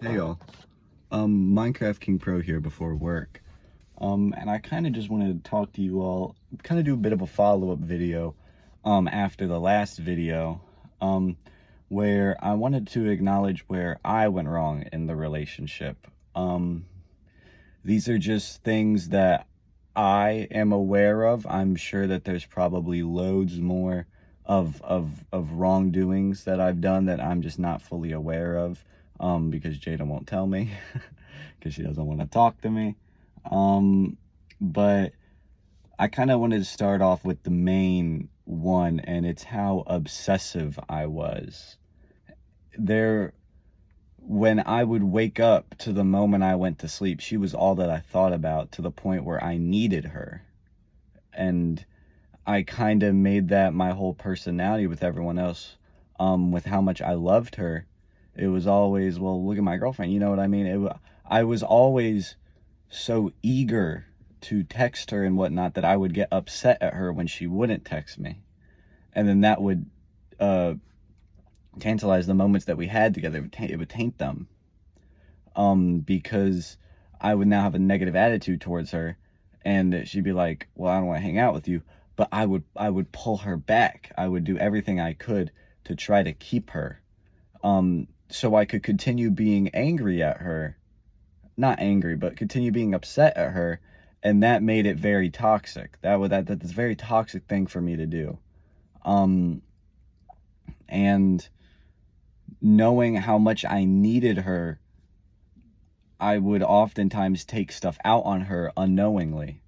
Hey y'all, Minecraft King Pro here before work, and I kind of just wanted to talk to you all, kind of do a bit of a follow-up video, after the last video, where I wanted to acknowledge where I went wrong in the relationship. These are just things that I am aware of. I'm sure that there's probably loads more of wrongdoings that I've done that I'm just not fully aware of, because Jada won't tell me because she doesn't want to talk to me. But I kind of wanted to start off with the main one, and it's how obsessive I was. When I would wake up to the moment I went to sleep, she was all that I thought about, to the point where I needed her. And I kind of made that my whole personality with everyone else, with how much I loved her. It was always, well, look at my girlfriend, you know what I mean? I was always so eager to text her and whatnot that I would get upset at her when she wouldn't text me. And then that would tantalize the moments that we had together. It would taint them, because I would now have a negative attitude towards her, and she'd be like, well, I don't want to hang out with you. But I would pull her back. I would do everything I could to try to keep her, so I could continue being angry at her. Not angry, but continue being upset at her. And that made it very toxic. That's a very toxic thing for me to do. And knowing how much I needed her, I would oftentimes take stuff out on her unknowingly.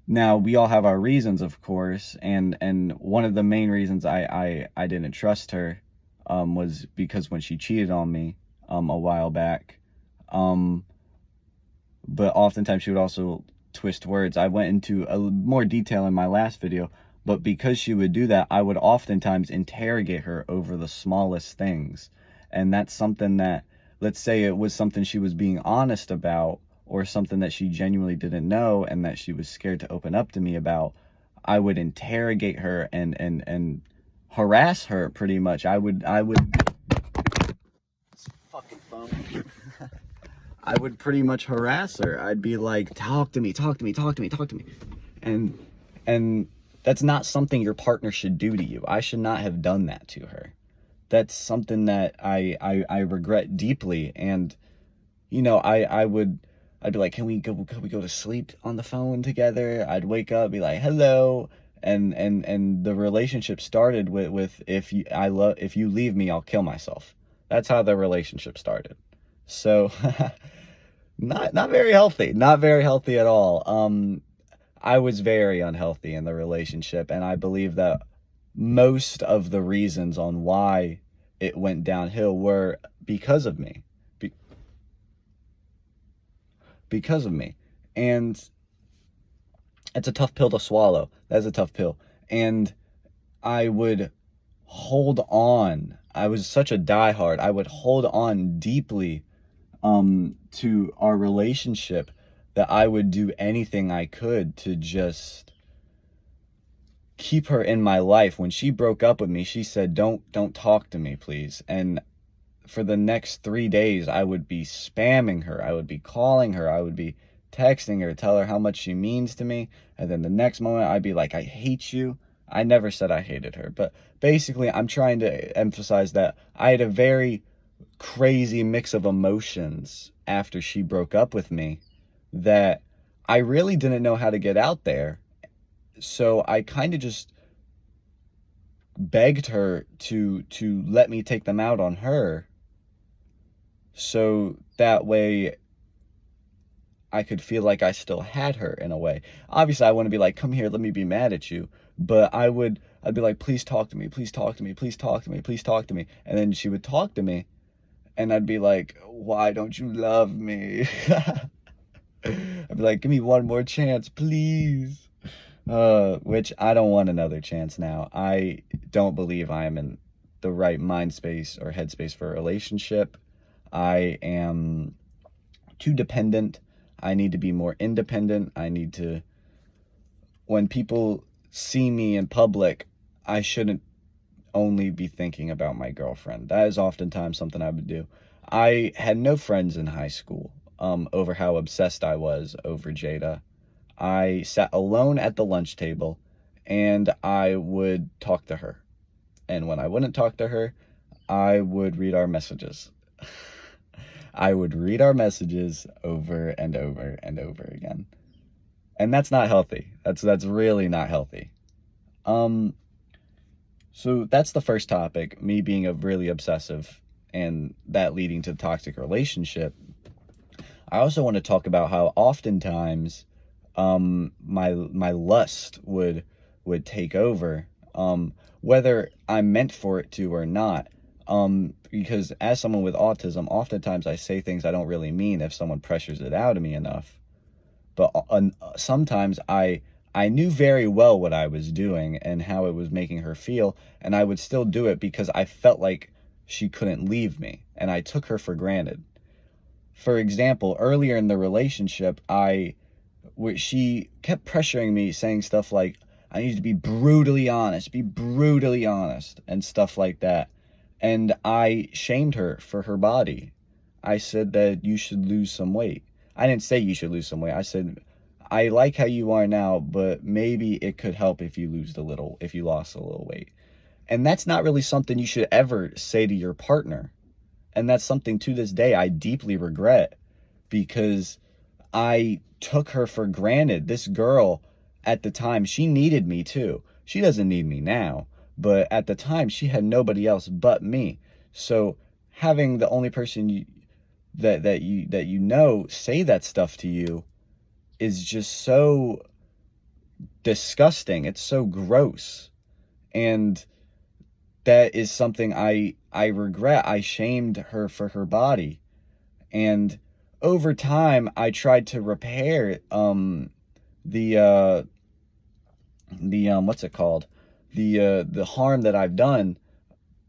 Now, we all have our reasons, of course, and one of the main reasons I didn't trust her, was because when she cheated on me, a while back, but oftentimes she would also twist words. I went into more detail in my last video, but because she would do that, I would oftentimes interrogate her over the smallest things. And that's something that, let's say it was something she was being honest about, or something that she genuinely didn't know and that she was scared to open up to me about, I would interrogate her and harass her pretty much. I would It's fucking phone. I would pretty much harass her. I'd be like, talk to me. And that's not something your partner should do to you. I should not have done that to her. That's something that I regret deeply. And, you know, I'd be like, can we go to sleep on the phone together? I'd wake up, be like, hello. And the relationship started with if you leave me, I'll kill myself. That's how the relationship started. So not very healthy, not very healthy at all. I was very unhealthy in the relationship, and I believe that most of the reasons on why it went downhill were because of me. Because of me. And it's a tough pill to swallow. That's a tough pill. And I would hold on. I was such a diehard. I would hold on deeply to our relationship that I would do anything I could to just keep her in my life. When she broke up with me, she said, don't talk to me, please. And for the next 3 days, I would be spamming her. I would be calling her. I would be texting her, tell her how much she means to me. And then the next moment, I'd be like, I hate you. I never said I hated her. But basically, I'm trying to emphasize that I had a very crazy mix of emotions after she broke up with me that I really didn't know how to get out there. So I kind of just begged her to let me take them out on her, so that way I could feel like I still had her in a way. Obviously, I wouldn't be like, come here, let me be mad at you. But I'd be like, please talk to me, please talk to me, please talk to me, please talk to me. And then she would talk to me, and I'd be like, why don't you love me? I'd be like, give me one more chance, please. Which I don't want another chance now. I don't believe I am in the right mind space or headspace for a relationship. I am too dependent. I need to be more independent. When people see me in public, I shouldn't only be thinking about my girlfriend. That is oftentimes something I would do. I had no friends in high school over how obsessed I was over Jada. I sat alone at the lunch table and I would talk to her. And when I wouldn't talk to her, I would read our messages. I would read our messages over and over and over again. And that's not healthy. That's really not healthy. Um so that's the first topic, me being a really obsessive and that leading to toxic relationship. I also want to talk about how oftentimes my lust would take over, whether I'm meant for it to or not. Because as someone with autism, oftentimes I say things I don't really mean if someone pressures it out of me enough. But sometimes I knew very well what I was doing and how it was making her feel, and I would still do it because I felt like she couldn't leave me, and I took her for granted. For example, earlier in the relationship, she kept pressuring me, saying stuff like, I need to be brutally honest, and stuff like that. And I shamed her for her body. I said that you should lose some weight. I didn't say you should lose some weight. I said, I like how you are now, but maybe it could help if you lost a little weight. And that's not really something you should ever say to your partner. And that's something to this day I deeply regret because I took her for granted. This girl at the time, she needed me too. She doesn't need me now, but at the time she had nobody else but me. So having the only person that you know say that stuff to you is just so disgusting. It's so gross. And that is something I regret. I shamed her for her body. And over time I tried to repair the what's it called? The harm that I've done.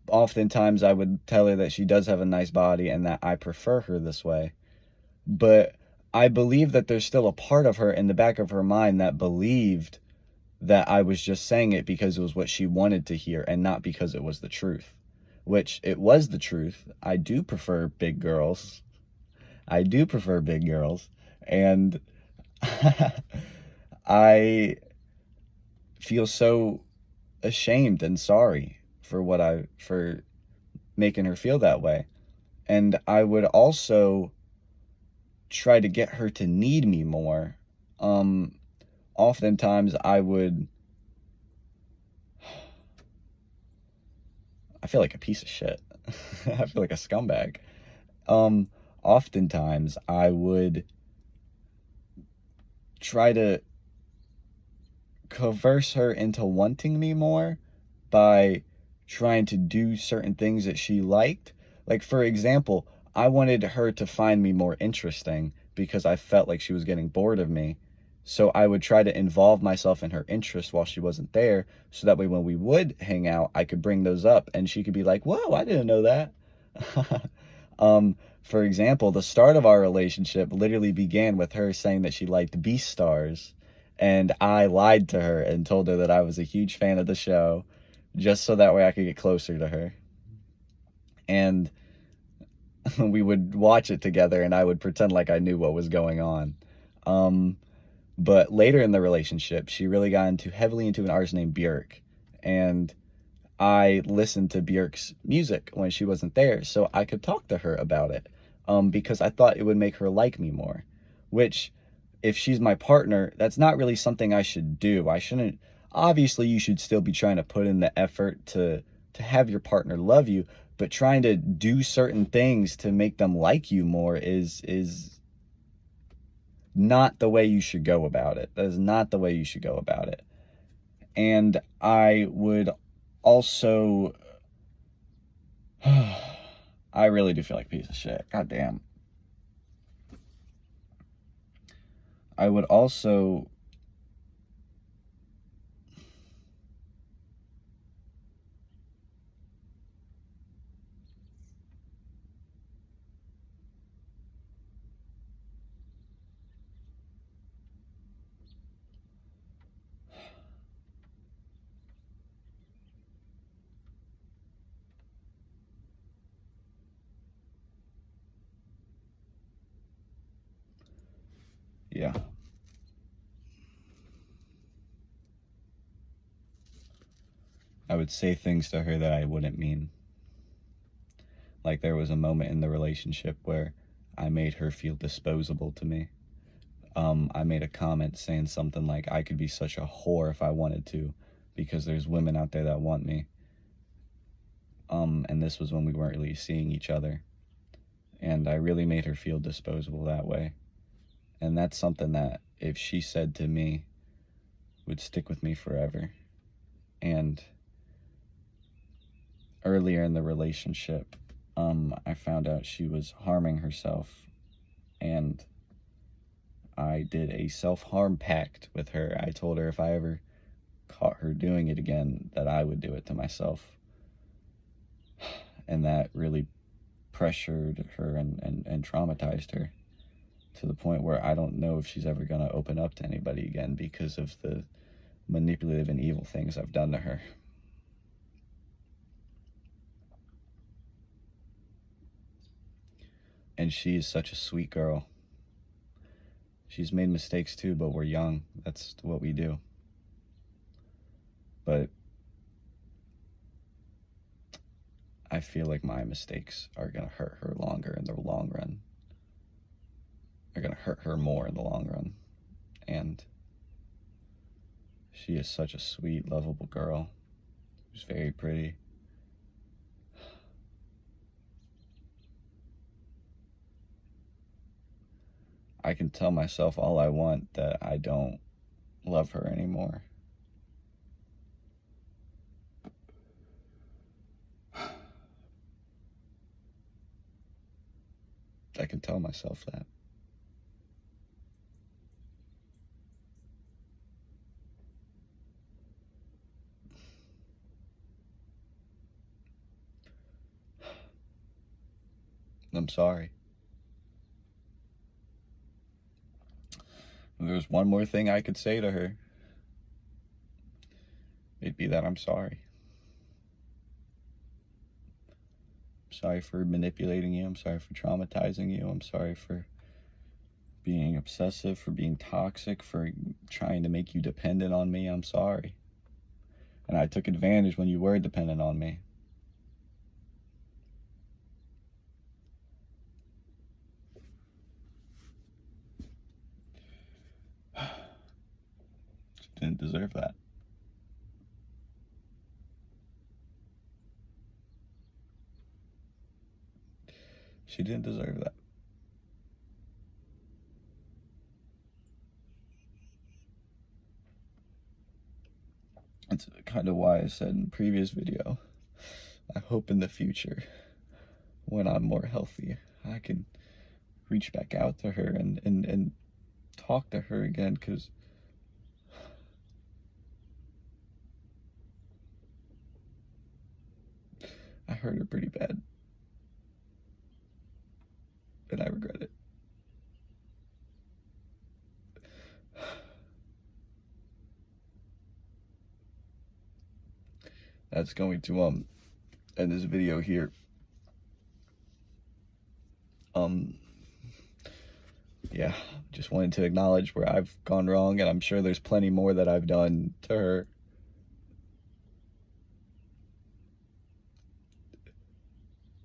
Oftentimes I would tell her that she does have a nice body and that I prefer her this way. But I believe that there's still a part of her in the back of her mind that believed that I was just saying it because it was what she wanted to hear and not because it was the truth. Which it was the truth. I do prefer big girls. I do prefer big girls. And I feel so ashamed and sorry for making her feel that way. And I would also try to get her to need me more. Oftentimes I feel like a piece of shit. I feel like a scumbag. Um, Oftentimes I would try to coerce her into wanting me more by trying to do certain things that she liked. Like, for example, I wanted her to find me more interesting because I felt like she was getting bored of me. So I would try to involve myself in her interests while she wasn't there. So that way, when we would hang out, I could bring those up and she could be like, whoa, I didn't know that. For example, the start of our relationship literally began with her saying that she liked Beastars. And I lied to her and told her that I was a huge fan of the show just so that way I could get closer to her. And we would watch it together and I would pretend like I knew what was going on. But later in the relationship, she really got heavily into an artist named Björk. And I listened to Björk's music when she wasn't there so I could talk to her about it. Because I thought it would make her like me more. Which, if she's my partner, that's not really something I should do. I shouldn't. Obviously, you should still be trying to put in the effort to have your partner love you, but trying to do certain things to make them like you more is not the way you should go about it. That is not the way you should go about it. And I would also I really do feel like a piece of shit. God damn. I would also Yeah. I would say things to her that I wouldn't mean. Like, there was a moment in the relationship where I made her feel disposable to me. I made a comment saying something like, I could be such a whore if I wanted to, because there's women out there that want me. And this was when we weren't really seeing each other. And I really made her feel disposable that way. And that's something that, if she said to me, would stick with me forever. And earlier in the relationship, I found out she was harming herself, and I did a self-harm pact with her. I told her if I ever caught her doing it again, that I would do it to myself. And that really pressured her and traumatized her to the point where I don't know if she's ever going to open up to anybody again because of the manipulative and evil things I've done to her. And she is such a sweet girl. She's made mistakes too, but we're young. That's what we do. But I feel like my mistakes are going to hurt her longer in the long run. They're going to hurt her more in the long run. And she is such a sweet, lovable girl who's very pretty. I can tell myself all I want that I don't love her anymore. I can tell myself that. I'm sorry. If there's one more thing I could say to her, it'd be that I'm sorry. I'm sorry for manipulating you. I'm sorry for traumatizing you. I'm sorry for being obsessive, for being toxic, for trying to make you dependent on me. I'm sorry. And I took advantage when you were dependent on me. She didn't deserve that. She didn't deserve that. That's kind of why I said in the previous video, I hope in the future, when I'm more healthy, I can reach back out to her and talk to her again, because I hurt her pretty bad. And I regret it. That's going to end this video here. Yeah, just wanted to acknowledge where I've gone wrong, and I'm sure there's plenty more that I've done to her.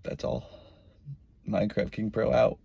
That's all. Minecraft King Pro out.